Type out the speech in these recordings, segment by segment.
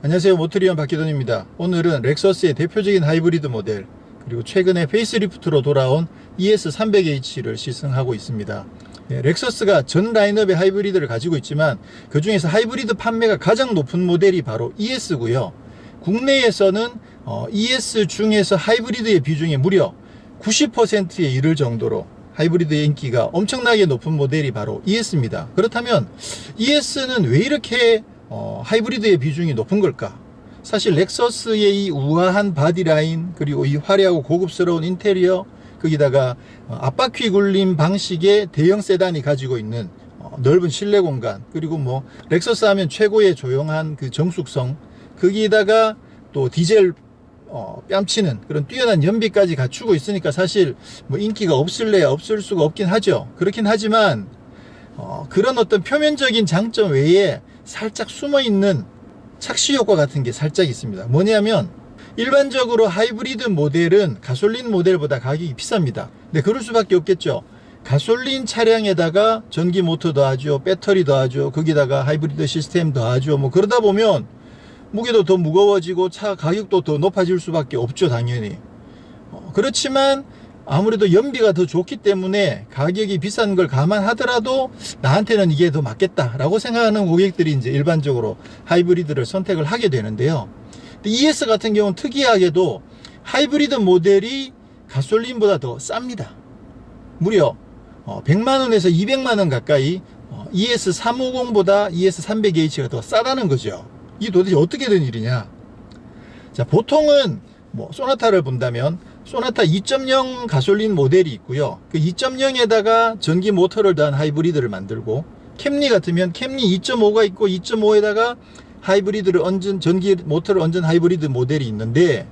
안녕하세요, 모트리언 박기돈입니다. 오늘은 렉서스의 대표적인 하이브리드 모델, 그리고 최근에 페이스리프트로 돌아온 ES300H를 시승하고 있습니다. 렉서스가 전 라인업의 하이브리드를 가지고 있지만 그 중에서 하이브리드 판매가 가장 높은 모델이 바로 ES고요. 국내에서는 ES 중에서 하이브리드의 비중이 무려 90%에 이를 정도로 하이브리드의 인기가 엄청나게 높은 모델이 바로 ES입니다. 그렇다면 ES는 왜 이렇게 하이브리드의 비중이 높은 걸까? 사실 렉서스의 이 우아한 바디라인, 그리고 이 화려하고 고급스러운 인테리어, 거기다가 앞바퀴 굴림 방식의 대형 세단이 가지고 있는 넓은 실내 공간, 그리고 뭐 렉서스 하면 최고의 조용한 그 정숙성, 거기다가 또 디젤 뺨치는 그런 뛰어난 연비까지 갖추고 있으니까 사실 뭐 인기가 없을래야 없을 수가 없긴 하죠. 그렇긴 하지만 그런 어떤 표면적인 장점 외에 살짝 숨어있는 착시 효과 같은 게 살짝 있습니다. 뭐냐면 일반적으로 하이브리드 모델은 가솔린 모델보다 가격이 비쌉니다. 근데 그럴 수밖에 없겠죠. 가솔린 차량에다가 전기 모터 더하죠, 배터리 더하죠, 거기다가 하이브리드 시스템 더하죠. 뭐 그러다 보면 무게도 더 무거워지고 차 가격도 더 높아질 수밖에 없죠, 당연히. 그렇지만 아무래도 연비가 더 좋기 때문에 가격이 비싼 걸 감안하더라도 나한테는 이게 더 맞겠다라고 생각하는 고객들이 이제 일반적으로 하이브리드를 선택을 하게 되는데요. ES 같은 경우는 특이하게도 하이브리드 모델이 가솔린보다 더 쌉니다. 무려 100만원에서 200만원 가까이 ES350보다 ES300H가 더 싸다는 거죠. 이게 도대체 어떻게 된 일이냐? 자, 보통은 뭐 소나타를 본다면 소나타 2.0 가솔린 모델이 있고요. 그 2.0에다가 전기 모터를 더한 하이브리드를 만들고, 캠리 같으면 캠리 2.5가 있고 2.5에다가 하이브리드를 얹은 전기 모터를 얹은 하이브리드 모델이 있는데,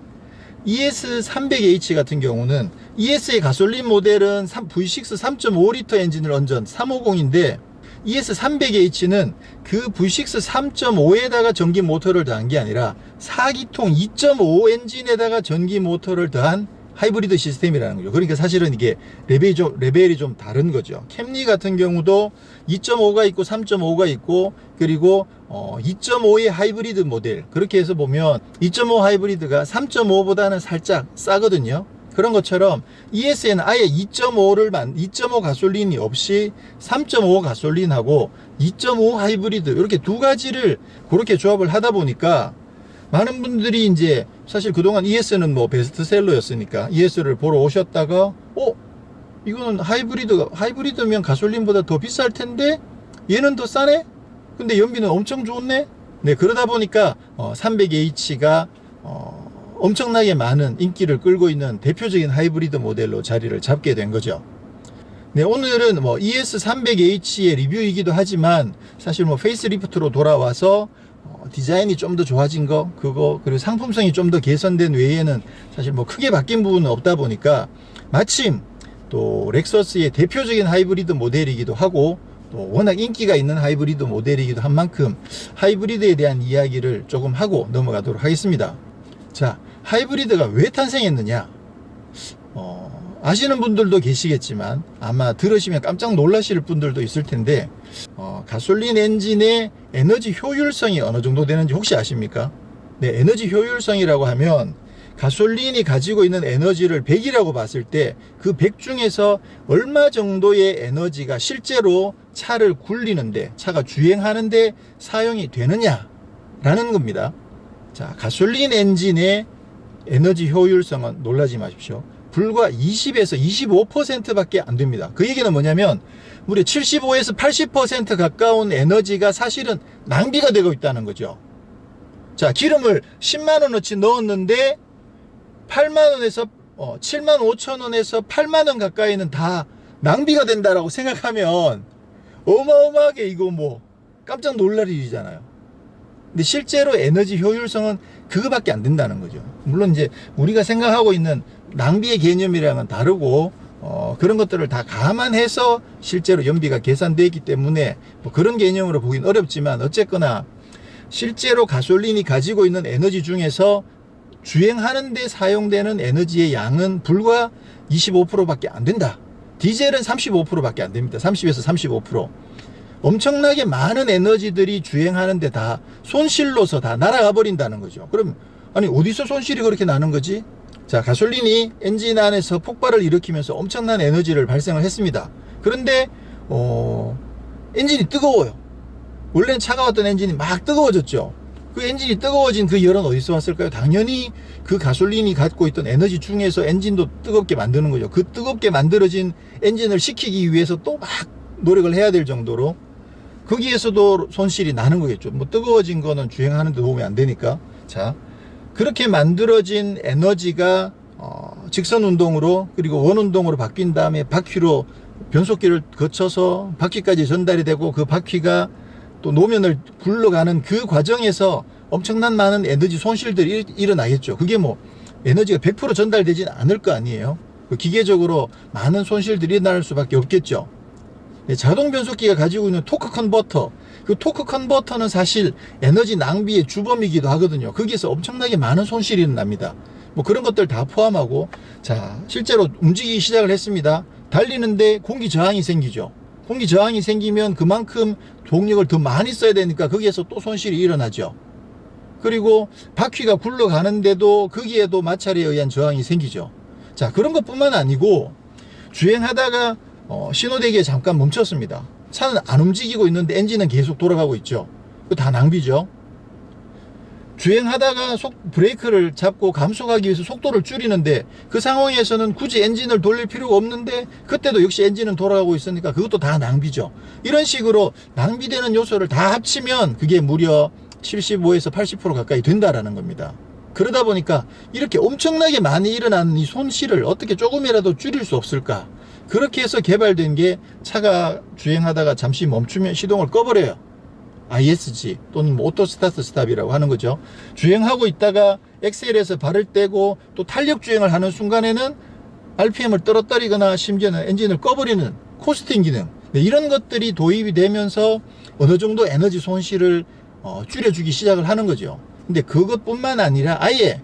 ES300H 같은 경우는 ES의 가솔린 모델은 V6 3.5L 엔진을 얹은 350인데 ES300H는 그 V6 3.5에다가 전기 모터를 더한 게 아니라 4기통 2.5 엔진에다가 전기 모터를 더한 하이브리드 시스템이라는 거죠. 그러니까 사실은 이게 레벨이 좀 다른 거죠. 캠리 같은 경우도 2.5가 있고 3.5가 있고, 그리고 2.5의 하이브리드 모델, 그렇게 해서 보면 2.5 하이브리드가 3.5보다는 살짝 싸거든요. 그런 것처럼 ES에는 아예 2.5 가솔린이 없이 3.5 가솔린하고 2.5 하이브리드, 이렇게 두 가지를 그렇게 조합을 하다 보니까 많은 분들이 이제 사실 그동안 ES는 뭐 베스트셀러였으니까 ES를 보러 오셨다가 이거는 하이브리드면 가솔린보다 더 비쌀 텐데 얘는 더 싸네? 근데 연비는 엄청 좋네? 네, 그러다 보니까 300H가 엄청나게 많은 인기를 끌고 있는 대표적인 하이브리드 모델로 자리를 잡게 된 거죠. 네, 오늘은 뭐 ES300H의 리뷰이기도 하지만 사실 뭐 페이스리프트로 돌아와서 디자인이 좀 더 좋아진 거, 그거, 그리고 상품성이 좀 더 개선된 외에는 사실 뭐 크게 바뀐 부분은 없다 보니까 마침 또 렉서스의 대표적인 하이브리드 모델이기도 하고 또 워낙 인기가 있는 하이브리드 모델이기도 한 만큼 하이브리드에 대한 이야기를 조금 하고 넘어가도록 하겠습니다. 자, 하이브리드가 왜 탄생했느냐? 아시는 분들도 계시겠지만 아마 들으시면 깜짝 놀라실 분들도 있을 텐데 가솔린 엔진의 에너지 효율성이 어느 정도 되는지 혹시 아십니까? 네, 에너지 효율성이라고 하면 가솔린이 가지고 있는 에너지를 100이라고 봤을 때 그 100 중에서 얼마 정도의 에너지가 실제로 차를 굴리는데, 차가 주행하는데 사용이 되느냐라는 겁니다. 자, 가솔린 엔진의 에너지 효율성은 놀라지 마십시오. 불과 20에서 25% 밖에 안 됩니다. 그 얘기는 뭐냐면 무려 75에서 80% 가까운 에너지가 사실은 낭비가 되고 있다는 거죠. 자, 기름을 10만원어치 넣었는데 8만원에서 7만 5천원에서 8만원 가까이는 다 낭비가 된다라고 생각하면 어마어마하게 이거 뭐 깜짝 놀랄 일이잖아요. 근데 실제로 에너지 효율성은 그거밖에 안 된다는 거죠. 물론 이제 우리가 생각하고 있는 낭비의 개념이랑은 다르고 그런 것들을 다 감안해서 실제로 연비가 계산되어 있기 때문에 뭐 그런 개념으로 보긴 어렵지만 어쨌거나 실제로 가솔린이 가지고 있는 에너지 중에서 주행하는 데 사용되는 에너지의 양은 불과 25%밖에 안 된다. 디젤은 35%밖에 안 됩니다. 30에서 35%. 엄청나게 많은 에너지들이 주행하는데 다 손실로서 다 날아가 버린다는 거죠. 그럼 아니 어디서 손실이 그렇게 나는 거지? 자, 가솔린이 엔진 안에서 폭발을 일으키면서 엄청난 에너지를 발생을 했습니다. 그런데 엔진이 뜨거워요. 원래는 차가웠던 엔진이 막 뜨거워졌죠. 그 엔진이 뜨거워진 그 열은 어디서 왔을까요? 당연히 그 가솔린이 갖고 있던 에너지 중에서 엔진도 뜨겁게 만드는 거죠. 그 뜨겁게 만들어진 엔진을 식히기 위해서 또 막 노력을 해야 될 정도로 거기에서도 손실이 나는 거겠죠. 뭐 뜨거워진 거는 주행하는 데 도움이 안 되니까. 자, 그렇게 만들어진 에너지가 직선 운동으로 그리고 원 운동으로 바뀐 다음에 바퀴로 변속기를 거쳐서 바퀴까지 전달이 되고 그 바퀴가 또 노면을 굴러가는 그 과정에서 엄청난 많은 에너지 손실들이 일어나겠죠. 그게 뭐 에너지가 100% 전달되진 않을 거 아니에요. 기계적으로 많은 손실들이 일어날 수밖에 없겠죠. 자동 변속기가 가지고 있는 토크 컨버터, 그 토크 컨버터는 사실 에너지 낭비의 주범이기도 하거든요. 거기에서 엄청나게 많은 손실이 일어납니다. 뭐 그런 것들 다 포함하고, 자, 실제로 움직이기 시작을 했습니다. 달리는데 공기 저항이 생기죠. 공기 저항이 생기면 그만큼 동력을 더 많이 써야 되니까 거기에서 또 손실이 일어나죠. 그리고 바퀴가 굴러가는데도 거기에도 마찰에 의한 저항이 생기죠. 자, 그런 것뿐만 아니고 주행하다가 신호대기에 잠깐 멈췄습니다. 차는 안 움직이고 있는데 엔진은 계속 돌아가고 있죠. 그거 다 낭비죠. 주행하다가 브레이크를 잡고 감속하기 위해서 속도를 줄이는데 그 상황에서는 굳이 엔진을 돌릴 필요가 없는데 그때도 역시 엔진은 돌아가고 있으니까 그것도 다 낭비죠. 이런 식으로 낭비되는 요소를 다 합치면 그게 무려 75에서 80% 가까이 된다라는 겁니다. 그러다 보니까 이렇게 엄청나게 많이 일어나는 이 손실을 어떻게 조금이라도 줄일 수 없을까? 그렇게 해서 개발된 게 차가 주행하다가 잠시 멈추면 시동을 꺼버려요. ISG 또는 오토 스타트 스탑이라고 하는 거죠. 주행하고 있다가 엑셀에서 발을 떼고 또 탄력 주행을 하는 순간에는 RPM을 떨어뜨리거나 심지어는 엔진을 꺼버리는 코스팅 기능, 이런 것들이 도입이 되면서 어느 정도 에너지 손실을 줄여주기 시작을 하는 거죠. 근데 그것뿐만 아니라 아예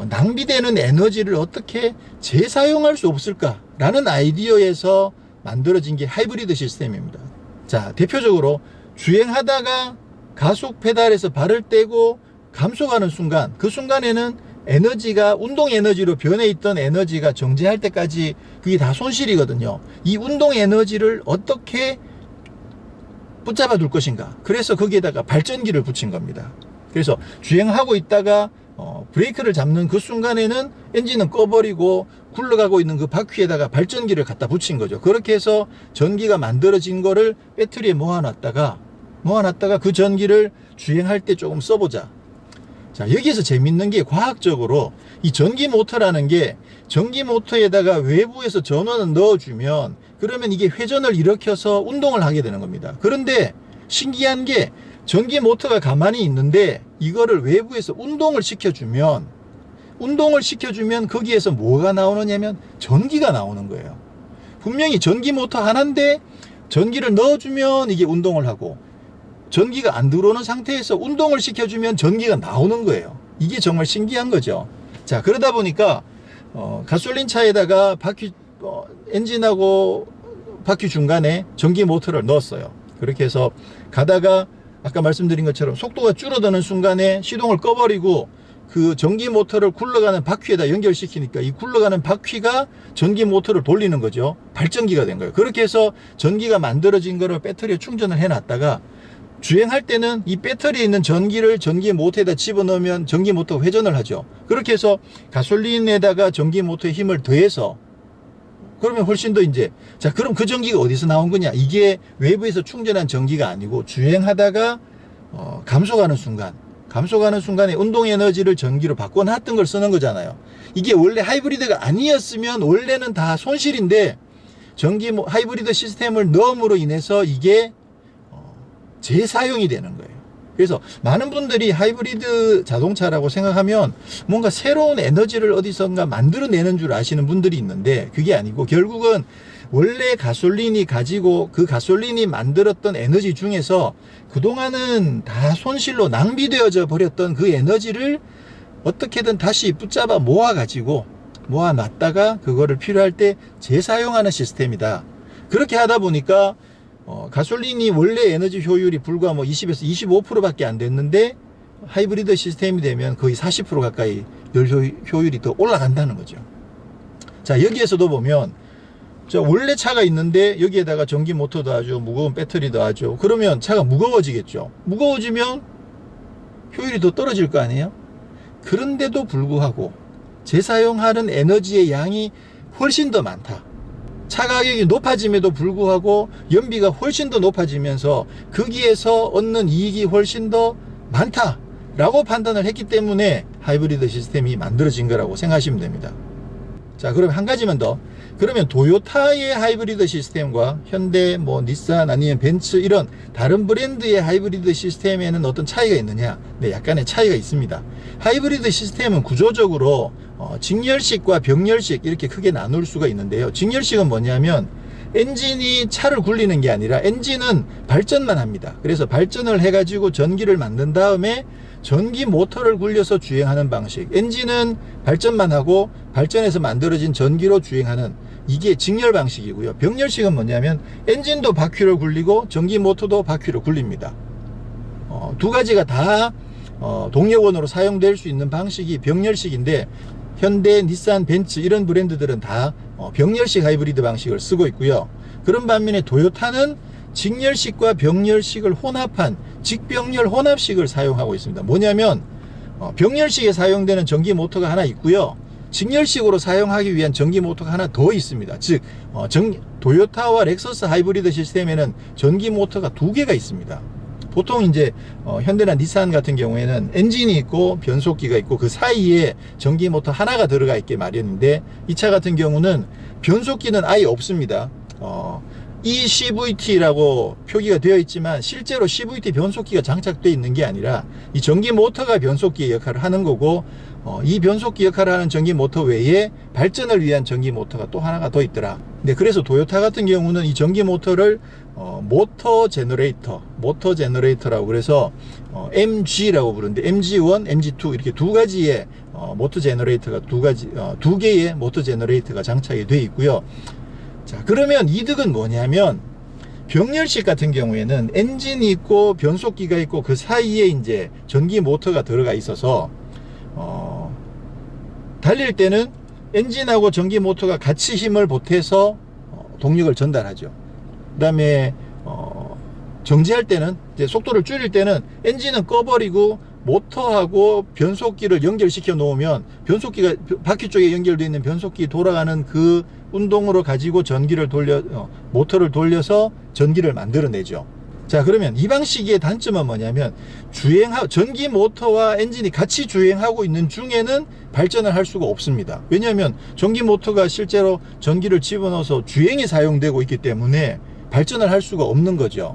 낭비되는 에너지를 어떻게 재사용할 수 없을까 라는 아이디어에서 만들어진 게 하이브리드 시스템입니다. 자, 대표적으로 주행하다가 가속 페달에서 발을 떼고 감속하는 순간, 그 순간에는 에너지가 운동 에너지로 변해 있던 에너지가 정지할 때까지 그게 다 손실이거든요. 이 운동 에너지를 어떻게 붙잡아 둘 것인가. 그래서 거기에다가 발전기를 붙인 겁니다. 그래서 주행하고 있다가 브레이크를 잡는 그 순간에는 엔진은 꺼버리고 굴러가고 있는 그 바퀴에다가 발전기를 갖다 붙인 거죠. 그렇게 해서 전기가 만들어진 거를 배터리에 모아놨다가 그 전기를 주행할 때 조금 써보자. 자, 여기에서 재밌는 게 과학적으로 이 전기 모터라는 게 전기 모터에다가 외부에서 전원을 넣어주면 그러면 이게 회전을 일으켜서 운동을 하게 되는 겁니다. 그런데 신기한 게 전기 모터가 가만히 있는데 이거를 외부에서 운동을 시켜주면 거기에서 뭐가 나오느냐면 전기가 나오는 거예요. 분명히 전기 모터 하나인데 전기를 넣어주면 이게 운동을 하고 전기가 안 들어오는 상태에서 운동을 시켜주면 전기가 나오는 거예요. 이게 정말 신기한 거죠. 자, 그러다 보니까 가솔린 차에다가 엔진하고 바퀴 중간에 전기 모터를 넣었어요. 그렇게 해서 가다가 아까 말씀드린 것처럼 속도가 줄어드는 순간에 시동을 꺼버리고 그 전기 모터를 굴러가는 바퀴에다 연결시키니까 이 굴러가는 바퀴가 전기 모터를 돌리는 거죠. 발전기가 된 거예요. 그렇게 해서 전기가 만들어진 거를 배터리에 충전을 해놨다가 주행할 때는 이 배터리에 있는 전기를 전기 모터에다 집어넣으면 전기 모터가 회전을 하죠. 그렇게 해서 가솔린에다가 전기 모터의 힘을 더해서 그러면 훨씬 더 자, 그럼 그 전기가 어디서 나온 거냐? 이게 외부에서 충전한 전기가 아니고 주행하다가 감속하는 순간에 운동 에너지를 전기로 바꿔놨던 걸 쓰는 거잖아요. 이게 원래 하이브리드가 아니었으면 원래는 다 손실인데 하이브리드 시스템을 넣음으로 인해서 이게 재사용이 되는 거예요. 그래서 많은 분들이 하이브리드 자동차라고 생각하면 뭔가 새로운 에너지를 어디선가 만들어내는 줄 아시는 분들이 있는데 그게 아니고 결국은 원래 가솔린이 가지고 그 가솔린이 만들었던 에너지 중에서 그동안은 다 손실로 낭비되어져 버렸던 그 에너지를 어떻게든 다시 붙잡아 모아놨다가 그거를 필요할 때 재사용하는 시스템이다. 그렇게 하다 보니까 가솔린이 원래 에너지 효율이 불과 20에서 25%밖에 안 됐는데 하이브리드 시스템이 되면 거의 40% 가까이 열 효율이 더 올라간다는 거죠. 자, 여기에서도 보면 원래 차가 있는데 여기에다가 전기 모터도 하죠, 무거운 배터리도 하죠. 그러면 차가 무거워지겠죠. 무거워지면 효율이 더 떨어질 거 아니에요? 그런데도 불구하고 재사용하는 에너지의 양이 훨씬 더 많다. 차 가격이 높아짐에도 불구하고 연비가 훨씬 더 높아지면서 거기에서 얻는 이익이 훨씬 더 많다라고 판단을 했기 때문에 하이브리드 시스템이 만들어진 거라고 생각하시면 됩니다. 자, 그럼 한 가지만 더. 그러면 도요타의 하이브리드 시스템과 현대, 닛산 아니면 벤츠 이런 다른 브랜드의 하이브리드 시스템에는 어떤 차이가 있느냐? 네, 약간의 차이가 있습니다. 하이브리드 시스템은 구조적으로 직렬식과 병렬식 이렇게 크게 나눌 수가 있는데요. 직렬식은 뭐냐면 엔진이 차를 굴리는 게 아니라 엔진은 발전만 합니다. 그래서 발전을 해가지고 전기를 만든 다음에 전기 모터를 굴려서 주행하는 방식. 엔진은 발전만 하고 발전해서 만들어진 전기로 주행하는, 이게 직렬 방식이고요. 병렬식은 뭐냐면 엔진도 바퀴를 굴리고 전기 모터도 바퀴를 굴립니다. 두 가지가 다 동력원으로 사용될 수 있는 방식이 병렬식인데 현대, 닛산, 벤츠 이런 브랜드들은 다 병렬식 하이브리드 방식을 쓰고 있고요. 그런 반면에 도요타는 직렬식과 병렬식을 혼합한 직병렬 혼합식을 사용하고 있습니다. 뭐냐면 병렬식에 사용되는 전기 모터가 하나 있고요. 직렬식으로 사용하기 위한 전기 모터가 하나 더 있습니다. 즉 도요타와 렉서스 하이브리드 시스템에는 전기 모터가 두 개가 있습니다. 보통 현대나 닛산 같은 경우에는 엔진이 있고 변속기가 있고 그 사이에 전기 모터 하나가 들어가 있게 마련인데 이 차 같은 경우는 변속기는 아예 없습니다. ECVT라고 표기가 되어 있지만 실제로 CVT 변속기가 장착되어 있는 게 아니라 이 전기 모터가 변속기의 역할을 하는 거고, 이 변속기 역할을 하는 전기 모터 외에 발전을 위한 전기 모터가 또 하나가 더 있더라. 네, 그래서 도요타 같은 경우는 이 전기 모터를 모터 제너레이터라고 그래서 MG라고 부르는데 MG1, MG2 이렇게 두 가지의 모터 제너레이터가 두 개의 모터 제너레이터가 장착이 되어 있고요. 자, 그러면 이득은 뭐냐면 병렬식 같은 경우에는 엔진이 있고 변속기가 있고 그 사이에 전기 모터가 들어가 있어서 달릴 때는 엔진하고 전기 모터가 같이 힘을 보태서 동력을 전달하죠. 그 다음에 정지할 때는 속도를 줄일 때는 엔진은 꺼버리고 모터하고 변속기를 연결시켜 놓으면 변속기가 바퀴 쪽에 연결되어 있는 변속기 돌아가는 그 운동으로 가지고 모터를 돌려서 전기를 만들어내죠. 자, 그러면 이 방식의 단점은 뭐냐면 전기 모터와 엔진이 같이 주행하고 있는 중에는 발전을 할 수가 없습니다. 왜냐하면 전기 모터가 실제로 전기를 집어넣어서 주행에 사용되고 있기 때문에 발전을 할 수가 없는 거죠.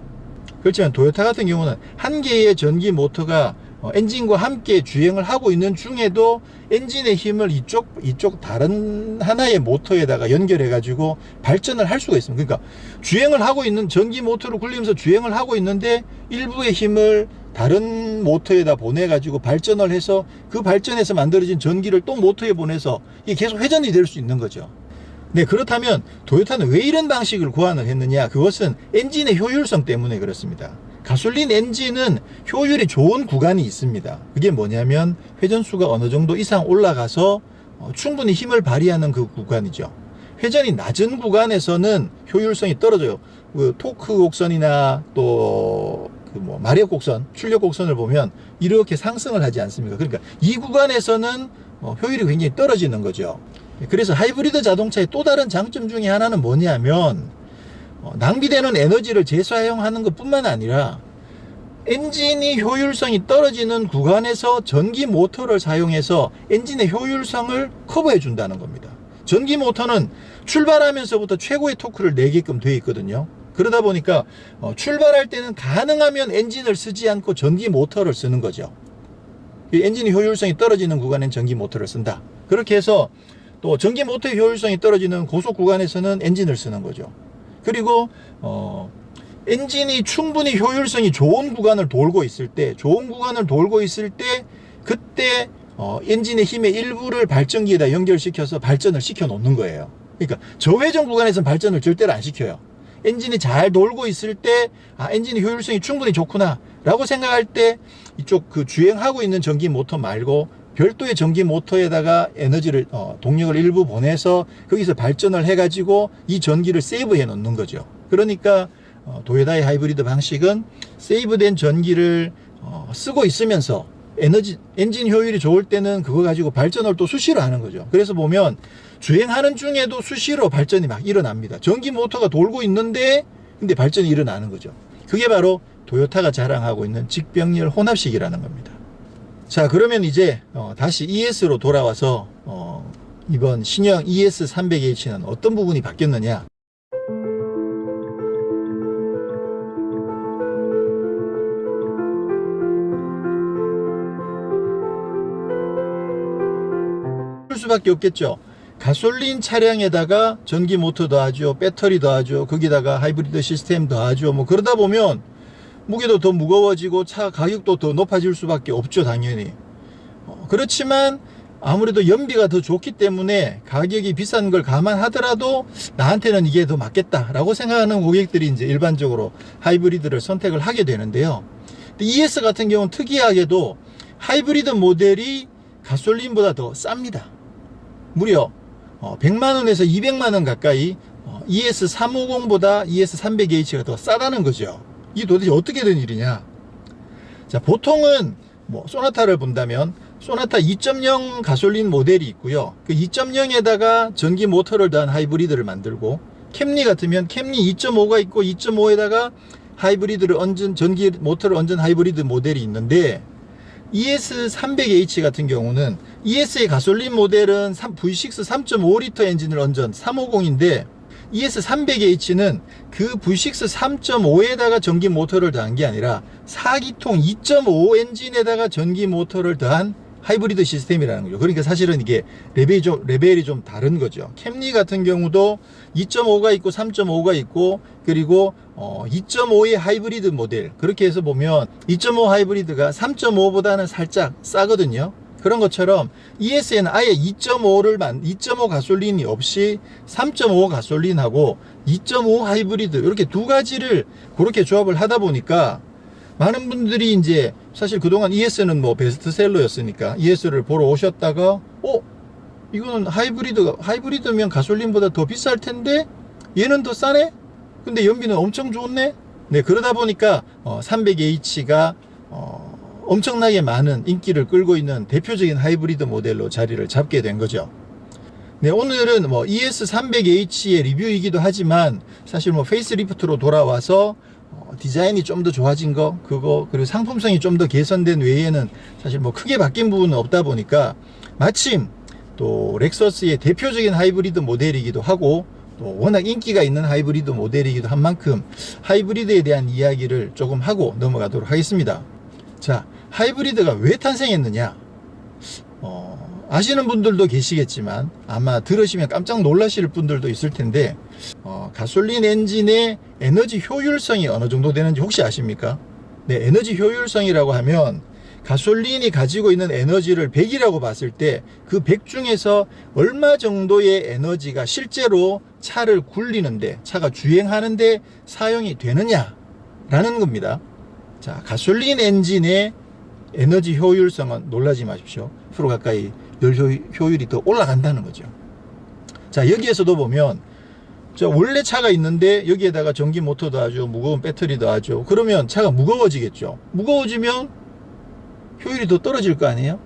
그렇지만 토요타 같은 경우는 한 개의 전기 모터가 엔진과 함께 주행을 하고 있는 중에도 엔진의 힘을 이쪽 다른 하나의 모터에다가 연결해 가지고 발전을 할 수가 있습니다. 그러니까 주행을 하고 있는 전기 모터를 굴리면서 주행을 하고 있는데 일부의 힘을 다른 모터에다 보내 가지고 발전을 해서 그 발전에서 만들어진 전기를 또 모터에 보내서 이게 계속 회전이 될 수 있는 거죠. 네, 그렇다면 토요타는 왜 이런 방식을 고안을 했느냐? 그것은 엔진의 효율성 때문에 그렇습니다. 가솔린 엔진은 효율이 좋은 구간이 있습니다. 그게 뭐냐면 회전수가 어느 정도 이상 올라가서 충분히 힘을 발휘하는 그 구간이죠. 회전이 낮은 구간에서는 효율성이 떨어져요. 그 토크 곡선이나 또 마력 곡선, 출력 곡선을 보면 이렇게 상승을 하지 않습니까? 그러니까 이 구간에서는 효율이 굉장히 떨어지는 거죠. 그래서 하이브리드 자동차의 또 다른 장점 중에 하나는 뭐냐면 낭비되는 에너지를 재사용하는 것 뿐만 아니라 엔진이 효율성이 떨어지는 구간에서 전기 모터를 사용해서 엔진의 효율성을 커버해 준다는 겁니다. 전기 모터는 출발하면서부터 최고의 토크를 내게끔 되어 있거든요. 그러다 보니까 출발할 때는 가능하면 엔진을 쓰지 않고 전기 모터를 쓰는 거죠. 엔진의 효율성이 떨어지는 구간엔 전기 모터를 쓴다. 그렇게 해서 또 전기 모터의 효율성이 떨어지는 고속 구간에서는 엔진을 쓰는 거죠. 그리고 엔진이 충분히 효율성이 좋은 구간을 돌고 있을 때, 그때 엔진의 힘의 일부를 발전기에다 연결시켜서 발전을 시켜 놓는 거예요. 그러니까 저회전 구간에서는 발전을 절대로 안 시켜요. 엔진이 잘 돌고 있을 때 엔진의 효율성이 충분히 좋구나 라고 생각할 때 이쪽 그 주행하고 있는 전기 모터 말고 별도의 전기 모터에다가 동력을 일부 보내서 거기서 발전을 해가지고 이 전기를 세이브해 놓는 거죠. 그러니까 토요타의 하이브리드 방식은 세이브된 전기를 쓰고 있으면서 엔진 효율이 좋을 때는 그거 가지고 발전을 또 수시로 하는 거죠. 그래서 보면 주행하는 중에도 수시로 발전이 막 일어납니다. 전기 모터가 돌고 있는데 근데 발전이 일어나는 거죠. 그게 바로 토요타가 자랑하고 있는 직병렬 혼합식이라는 겁니다. 자, 그러면 이제 다시 ES로 돌아와서 이번 신형 ES300H는 어떤 부분이 바뀌었느냐. 수밖에 없겠죠. 가솔린 차량에다가 전기 모터 더하죠, 배터리 더하죠, 거기다가 하이브리드 시스템 더하죠. 그러다 보면 무게도 더 무거워지고 차 가격도 더 높아질 수밖에 없죠, 당연히. 그렇지만 아무래도 연비가 더 좋기 때문에 가격이 비싼 걸 감안하더라도 나한테는 이게 더 맞겠다라고 생각하는 고객들이 이제 일반적으로 하이브리드를 선택을 하게 되는데요. ES 같은 경우는 특이하게도 하이브리드 모델이 가솔린보다 더 쌉니다. 무려 100만원에서 200만원 가까이 ES350보다 ES300H가 더 싸다는 거죠. 이게 도대체 어떻게 된 일이냐. 자, 보통은 소나타를 본다면 소나타 2.0 가솔린 모델이 있고요. 그 2.0에다가 전기 모터를 더한 하이브리드를 만들고, 캠리 같으면 캠리 2.5가 있고 2.5에다가 하이브리드를 전기 모터를 얹은 하이브리드 모델이 있는데, ES300H 같은 경우는 ES의 가솔린 모델은 V6 3.5L 엔진을 얹은 350인데 ES300H는 그 V6 3.5에다가 전기 모터를 더한 게 아니라 4기통 2.5 엔진에다가 전기 모터를 더한 하이브리드 시스템이라는 거죠. 그러니까 사실은 이게 레벨이 좀 다른 거죠. 캠리 같은 경우도 2.5가 있고 3.5가 있고, 그리고 2.5의 하이브리드 모델, 그렇게 해서 보면 2.5 하이브리드가 3.5보다는 살짝 싸거든요. 그런 것처럼 ES에는 아예 2.5 가솔린이 없이 3.5 가솔린하고 2.5 하이브리드, 이렇게 두 가지를 그렇게 조합을 하다 보니까 많은 분들이 이제 사실 그동안 ES는 베스트셀러였으니까 ES를 보러 오셨다가 이거는 하이브리드면 가솔린보다 더 비쌀 텐데 얘는 더 싸네? 근데 연비는 엄청 좋네? 네, 그러다 보니까 300H가 엄청나게 많은 인기를 끌고 있는 대표적인 하이브리드 모델로 자리를 잡게 된 거죠. 네, 오늘은 ES300H의 리뷰이기도 하지만 사실 페이스리프트로 돌아와서 디자인이 좀 더 좋아진 거, 그리고 상품성이 좀 더 개선된 외에는 사실 뭐 크게 바뀐 부분은 없다 보니까 마침 또 렉서스의 대표적인 하이브리드 모델이기도 하고 또 워낙 인기가 있는 하이브리드 모델이기도 한 만큼 하이브리드에 대한 이야기를 조금 하고 넘어가도록 하겠습니다. 자, 하이브리드가 왜 탄생했느냐? 아시는 분들도 계시겠지만 아마 들으시면 깜짝 놀라실 분들도 있을 텐데 가솔린 엔진의 에너지 효율성이 어느 정도 되는지 혹시 아십니까? 네, 에너지 효율성이라고 하면 가솔린이 가지고 있는 에너지를 100이라고 봤을 때 그 100 중에서 얼마 정도의 에너지가 실제로 차를 굴리는데, 차가 주행하는데 사용이 되느냐라는 겁니다. 자, 가솔린 엔진의 에너지 효율성은 놀라지 마십시오. 10% 가까이 열 효율이 더 올라간다는 거죠. 자, 여기에서도 보면 원래 차가 있는데 여기에다가 전기 모터도 하죠, 무거운 배터리도 하죠. 그러면 차가 무거워지겠죠. 무거워지면 효율이 더 떨어질 거 아니에요?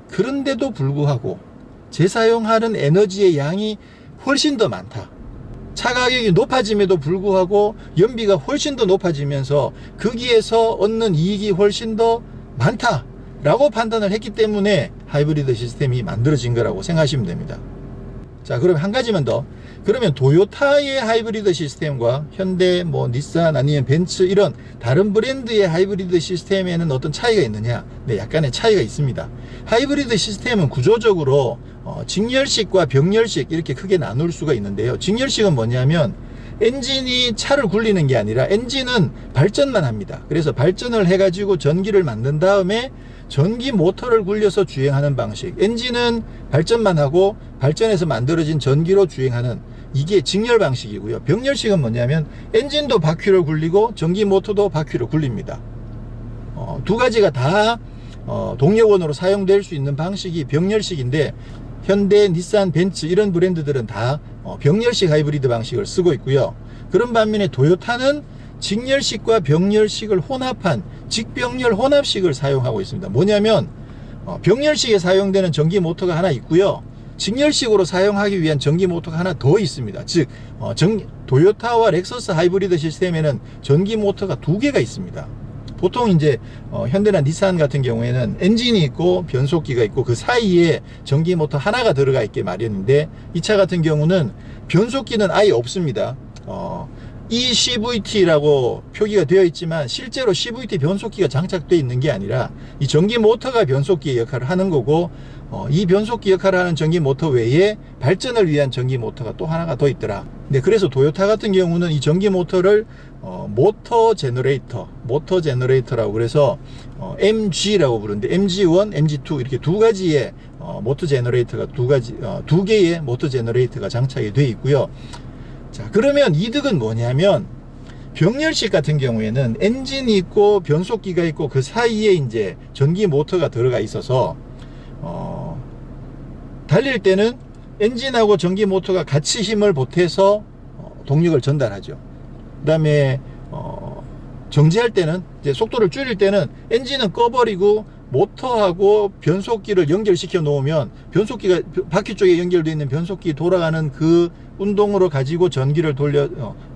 그런데도 불구하고 재사용하는 에너지의 양이 훨씬 더 많다. 차 가격이 높아짐에도 불구하고 연비가 훨씬 더 높아지면서 거기에서 얻는 이익이 훨씬 더 많다 라고 판단을 했기 때문에 하이브리드 시스템이 만들어진 거라고 생각하시면 됩니다. 자, 그럼 한 가지만 더. 그러면 도요타의 하이브리드 시스템과 현대, 닛산 아니면 벤츠 이런 다른 브랜드의 하이브리드 시스템에는 어떤 차이가 있느냐? 네, 약간의 차이가 있습니다. 하이브리드 시스템은 구조적으로 직렬식과 병렬식 이렇게 크게 나눌 수가 있는데요. 직렬식은 뭐냐면 엔진이 차를 굴리는 게 아니라 엔진은 발전만 합니다. 그래서 발전을 해가지고 전기를 만든 다음에 전기 모터를 굴려서 주행하는 방식. 엔진은 발전만 하고 발전해서 만들어진 전기로 주행하는, 이게 직렬 방식이고요. 병렬식은 뭐냐면 엔진도 바퀴를 굴리고 전기 모터도 바퀴를 굴립니다. 두 가지가 다 동력원으로 사용될 수 있는 방식이 병렬식인데, 현대, 닛산, 벤츠 이런 브랜드들은 다 병렬식 하이브리드 방식을 쓰고 있고요. 그런 반면에 도요타는 직렬식과 병렬식을 혼합한 직병렬 혼합식을 사용하고 있습니다. 뭐냐면 병렬식에 사용되는 전기 모터가 하나 있고요, 직렬식으로 사용하기 위한 전기 모터가 하나 더 있습니다. 즉 도요타와 렉서스 하이브리드 시스템에는 전기 모터가 2개가 있습니다. 보통 이제 현대나 닛산 같은 경우에는 엔진이 있고 변속기가 있고 그 사이에 전기 모터 하나가 들어가 있게 마련인데, 이 차 같은 경우는 변속기는 아예 없습니다. ECVT라고 표기가 되어 있지만 실제로 CVT 변속기가 장착되어 있는 게 아니라 이 전기 모터가 변속기의 역할을 하는 거고, 이 변속기 역할을 하는 전기 모터 외에 발전을 위한 전기 모터가 또 하나가 더 있더라. 네, 그래서 도요타 같은 경우는 이 전기 모터를 모터 제너레이터라고 그래서 MG라고 부르는데, MG1, MG2 이렇게 2가지의 모터 제너레이터가 2개의 모터 제너레이터가 장착이 되어 있고요. 자, 그러면 이득은 뭐냐면 병렬식 같은 경우에는 엔진이 있고 변속기가 있고 그 사이에 이제 전기 모터가 들어가 있어서 달릴 때는 엔진하고 전기 모터가 같이 힘을 보태서 동력을 전달하죠. 그 다음에 정지할 때는, 이제 속도를 줄일 때는 엔진은 꺼버리고 모터하고 변속기를 연결시켜 놓으면 변속기가 바퀴 쪽에 연결되어 있는 변속기 돌아가는 그 운동으로 가지고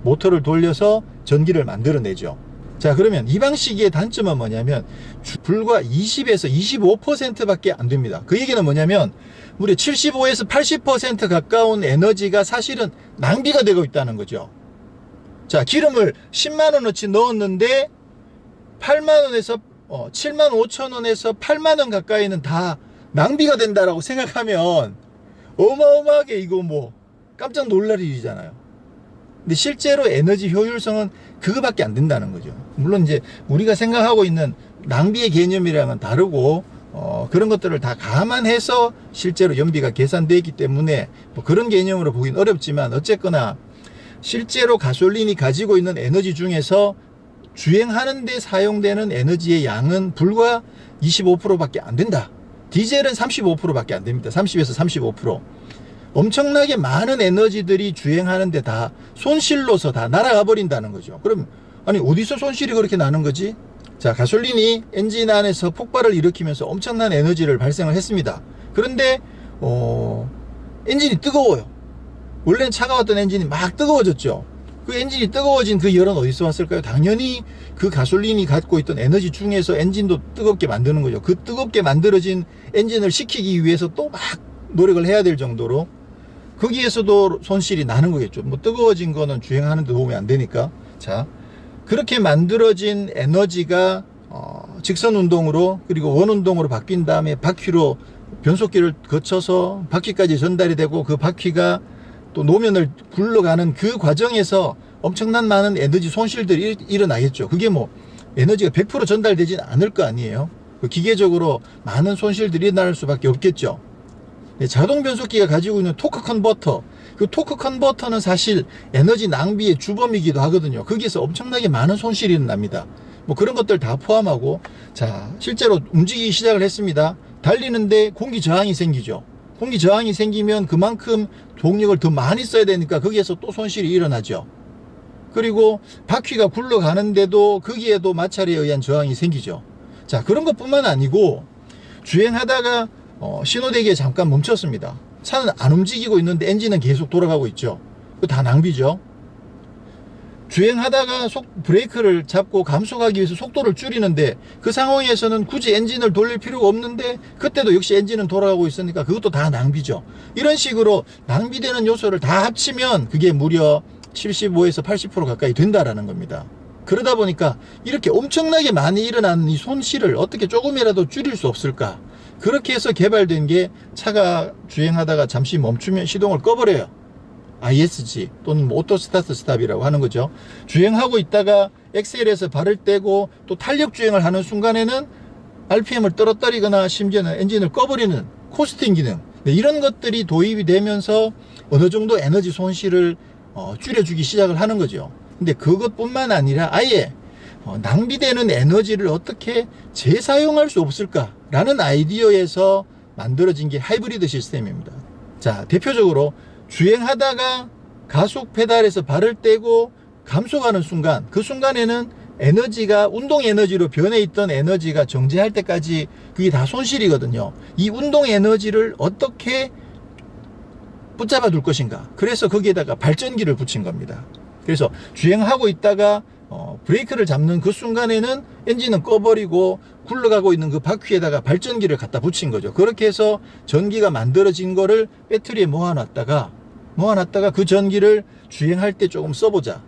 모터를 돌려서 전기를 만들어내죠. 자, 그러면 이 방식의 단점은 뭐냐면 불과 20에서 25% 밖에 안 됩니다. 그 얘기는 뭐냐면 무려 75에서 80% 가까운 에너지가 사실은 낭비가 되고 있다는 거죠. 자, 기름을 10만원어치 넣었는데 8만원에서 7만 5천원에서 8만원 가까이는 다 낭비가 된다라고 생각하면 어마어마하게 이거 깜짝 놀랄 일이잖아요. 근데 실제로 에너지 효율성은 그거밖에 안 된다는 거죠. 물론 이제 우리가 생각하고 있는 낭비의 개념이랑은 다르고 그런 것들을 다 감안해서 실제로 연비가 계산되어 있기 때문에 그런 개념으로 보긴 어렵지만, 어쨌거나 실제로 가솔린이 가지고 있는 에너지 중에서 주행하는 데 사용되는 에너지의 양은 불과 25%밖에 안 된다. 디젤은 35%밖에 안 됩니다. 30에서 35%. 엄청나게 많은 에너지들이 주행하는데 다 손실로서 다 날아가 버린다는 거죠. 그럼 아니 어디서 손실이 그렇게 나는 거지? 자, 가솔린이 엔진 안에서 폭발을 일으키면서 엄청난 에너지를 발생을 했습니다. 그런데 엔진이 뜨거워요. 원래는 차가웠던 엔진이 막 뜨거워졌죠. 그 엔진이 뜨거워진 그 열은 어디서 왔을까요? 당연히 그 가솔린이 갖고 있던 에너지 중에서 엔진도 뜨겁게 만드는 거죠. 그 뜨겁게 만들어진 엔진을 식히기 위해서 또 막 노력을 해야 될 정도로 거기에서도 손실이 나는 거겠죠. 뭐 뜨거워진 거는 주행하는 데 도움이 안 되니까. 자, 그렇게 만들어진 에너지가 직선 운동으로 그리고 원 운동으로 바뀐 다음에 바퀴로 변속기를 거쳐서 바퀴까지 전달이 되고 그 바퀴가 또 노면을 굴러가는 그 과정에서 엄청난 많은 에너지 손실들이 일어나겠죠. 그게 뭐 에너지가 100% 전달되진 않을 거 아니에요. 기계적으로 많은 손실들이 일어날 수밖에 없겠죠. 자동 변속기가 가지고 있는 토크 컨버터, 그 토크 컨버터는 사실 에너지 낭비의 주범이기도 하거든요. 거기에서 엄청나게 많은 손실이 일어납니다. 뭐 그런 것들 다 포함하고, 자, 실제로 움직이기 시작을 했습니다. 달리는데 공기 저항이 생기죠. 공기 저항이 생기면 그만큼 동력을 더 많이 써야 되니까 거기에서 또 손실이 일어나죠. 그리고 바퀴가 굴러가는데도 거기에도 마찰에 의한 저항이 생기죠. 자, 그런 것뿐만 아니고 주행하다가 신호대기에 잠깐 멈췄습니다. 차는 안 움직이고 있는데 엔진은 계속 돌아가고 있죠. 그거 다 낭비죠. 주행하다가 브레이크를 잡고 감속하기 위해서 속도를 줄이는데 그 상황에서는 굳이 엔진을 돌릴 필요가 없는데 그때도 역시 엔진은 돌아가고 있으니까 그것도 다 낭비죠. 이런 식으로 낭비되는 요소를 다 합치면 그게 무려 75에서 80% 가까이 된다라는 겁니다. 그러다 보니까 이렇게 엄청나게 많이 일어나는 이 손실을 어떻게 조금이라도 줄일 수 없을까? 그렇게 해서 개발된 게 차가 주행하다가 잠시 멈추면 시동을 꺼버려요. ISG 또는 뭐 오토 스타트 스탑이라고 하는 거죠. 주행하고 있다가 엑셀에서 발을 떼고 또 탄력 주행을 하는 순간에는 RPM을 떨어뜨리거나 심지어는 엔진을 꺼버리는 코스팅 기능, 이런 것들이 도입이 되면서 어느 정도 에너지 손실을 줄여주기 시작을 하는 거죠. 근데 그것뿐만 아니라 아예 낭비되는 에너지를 어떻게 재사용할 수 없을까라는 아이디어에서 만들어진 게 하이브리드 시스템입니다. 자, 대표적으로 주행하다가 가속 페달에서 발을 떼고 감속하는 순간, 그 순간에는 에너지가 운동 에너지로 변해 있던 에너지가 정지할 때까지 그게 다 손실이거든요. 이 운동 에너지를 어떻게 붙잡아 둘 것인가. 그래서 거기에다가 발전기를 붙인 겁니다. 그래서 주행하고 있다가 브레이크를 잡는 그 순간에는 엔진은 꺼버리고 굴러가고 있는 그 바퀴에다가 발전기를 갖다 붙인 거죠. 그렇게 해서 전기가 만들어진 거를 배터리에 모아놨다가 그 전기를 주행할 때 조금 써보자.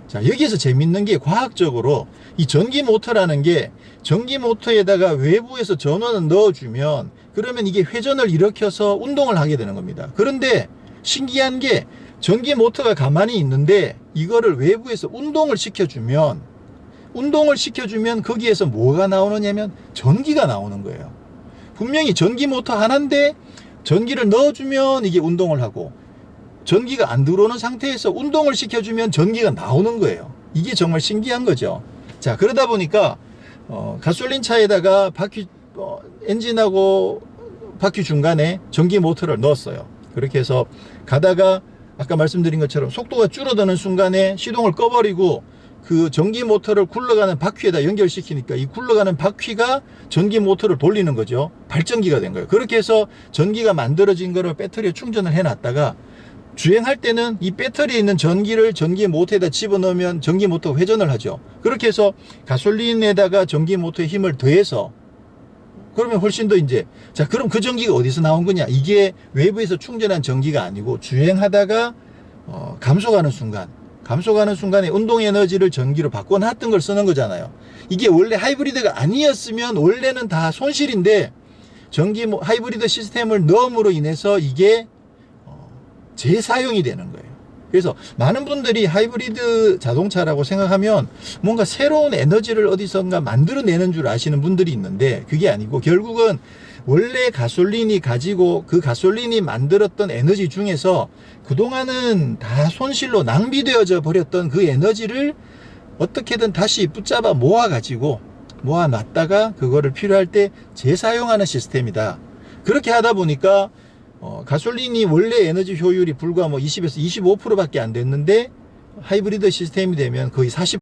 자, 여기에서 재밌는 게 과학적으로 이 전기 모터라는 게 전기 모터에다가 외부에서 전원을 넣어주면 그러면 이게 회전을 일으켜서 운동을 하게 되는 겁니다. 그런데 신기한 게 전기 모터가 가만히 있는데 이거를 외부에서 운동을 시켜주면 거기에서 뭐가 나오느냐면 전기가 나오는 거예요. 분명히 전기 모터 하나인데 전기를 넣어주면 이게 운동을 하고 전기가 안 들어오는 상태에서 운동을 시켜주면 전기가 나오는 거예요. 이게 정말 신기한 거죠. 자, 그러다 보니까 가솔린 차에다가 엔진하고 바퀴 중간에 전기 모터를 넣었어요. 그렇게 해서 가다가 아까 말씀드린 것처럼 속도가 줄어드는 순간에 시동을 꺼버리고 그 전기 모터를 굴러가는 바퀴에다 연결시키니까 이 굴러가는 바퀴가 전기 모터를 돌리는 거죠. 발전기가 된 거예요. 그렇게 해서 전기가 만들어진 거를 배터리에 충전을 해놨다가 주행할 때는 이 배터리에 있는 전기를 전기 모터에다 집어넣으면 전기 모터가 회전을 하죠. 그렇게 해서 가솔린에다가 전기 모터의 힘을 더해서 그러면 훨씬 더 자, 그럼 그 전기가 어디서 나온 거냐? 이게 외부에서 충전한 전기가 아니고 주행하다가 감속하는 순간에 운동 에너지를 전기로 바꿔놨던 걸 쓰는 거잖아요. 이게 원래 하이브리드가 아니었으면 원래는 다 손실인데 하이브리드 시스템을 넣음으로 인해서 이게 재사용이 되는 거예요. 그래서 많은 분들이 하이브리드 자동차라고 생각하면 뭔가 새로운 에너지를 어디선가 만들어내는 줄 아시는 분들이 있는데 그게 아니고 결국은 원래 가솔린이 가지고 그 가솔린이 만들었던 에너지 중에서 그동안은 다 손실로 낭비되어져 버렸던 그 에너지를 어떻게든 다시 붙잡아 모아놨다가 그거를 필요할 때 재사용하는 시스템이다. 그렇게 하다 보니까 가솔린이 원래 에너지 효율이 불과 20에서 25%밖에 안 됐는데 하이브리드 시스템이 되면 거의 40%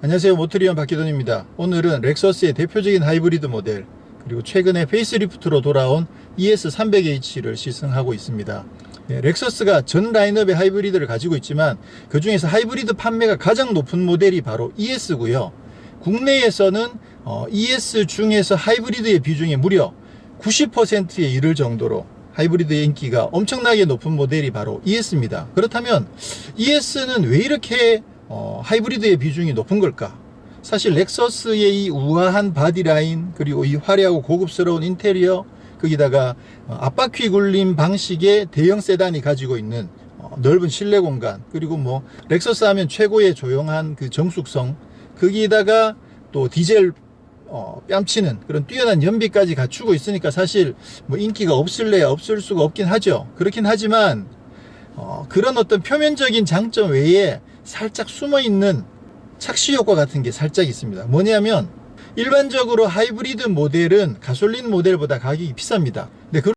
안녕하세요, 모터리언 박기돈입니다. 오늘은 렉서스의 대표적인 하이브리드 모델, 그리고 최근에 페이스리프트로 돌아온 ES300H를 시승하고 있습니다. 렉서스가 전 라인업의 하이브리드를 가지고 있지만 그 중에서 하이브리드 판매가 가장 높은 모델이 바로 ES고요. 국내에서는 ES 중에서 하이브리드의 비중이 무려 90%에 이를 정도로 하이브리드의 인기가 엄청나게 높은 모델이 바로 ES입니다. 그렇다면 ES는 왜 이렇게 하이브리드의 비중이 높은 걸까? 사실 렉서스의 이 우아한 바디라인, 그리고 이 화려하고 고급스러운 인테리어, 거기다가 앞바퀴 굴림 방식의 대형 세단이 가지고 있는 넓은 실내 공간, 그리고 뭐 렉서스 하면 최고의 조용한 그 정숙성, 거기다가 또 디젤 뺨치는 그런 뛰어난 연비까지 갖추고 있으니까 사실 뭐 인기가 없을래야 없을 수가 없긴 하죠. 그렇긴 하지만 그런 어떤 표면적인 장점 외에 살짝 숨어있는 착시 효과 같은 게 살짝 있습니다. 뭐냐면 일반적으로 하이브리드 모델은 가솔린 모델보다 가격이 비쌉니다. 근데